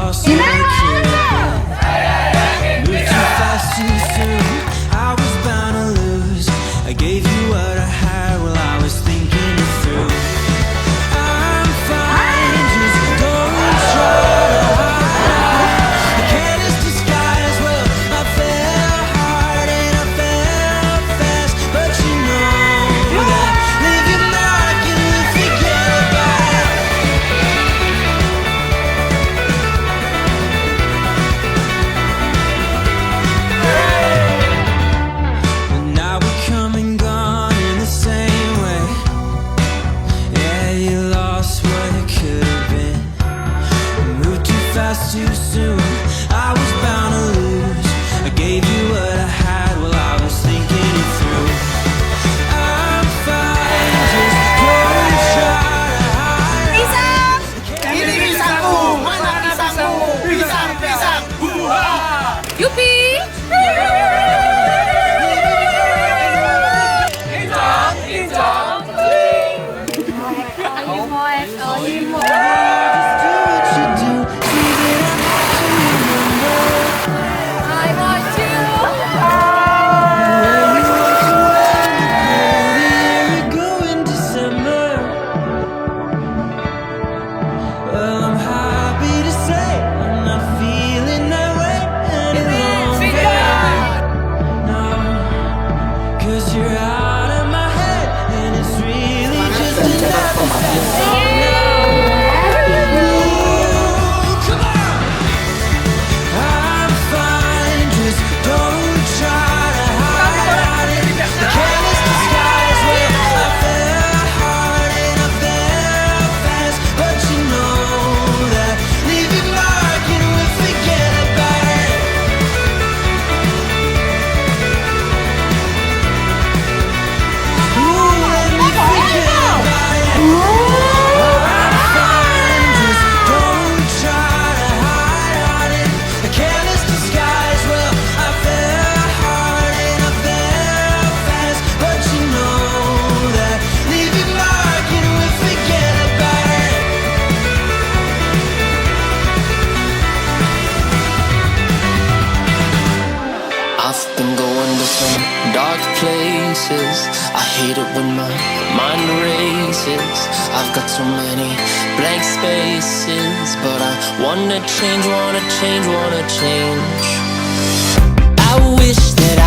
lost what I could have been. Moved too fast, too soon. I was bound to lose. I gave you what I had while I was thinking it through. I'm fine, just don't try to hide. I can't just disguise, well, I fell hard and I fell fast. But you know that leave your mark and we'll forget about it. But now we're come and gone in the same way. Yeah, you lost what it could have been. Moved too fast, too soon. I was bound to lose. I gave you what I had while I was thinking it through. I'm fine, just don't try to hide. Pisang! Ini pisangku, mana pisangku? Pisang, pisang. Yupi! Just do what you do. Leave it up to remember. I want you! Where you want to end a year ago in December. Well, I'm happy to say I'm not feeling that way any longer. No, 'cause you're out of my head and it's really just another song now. Ooh, come on! I'm fine, just don't try to hide it. The careless disguise where I fell hard and I fell fast. But you know that leave your mark and we'll forget about it. Ooh, let me forget about it. I'm fine, just don't try to hide it. A careless disguise, well, I fell hard and I fell fast. But you know that leave your mark and we'll forget about it. I've been going to some dark places. I hate it when my mind races. I've got so many blank spaces, but I wanna change, wanna change, wanna change. I wish that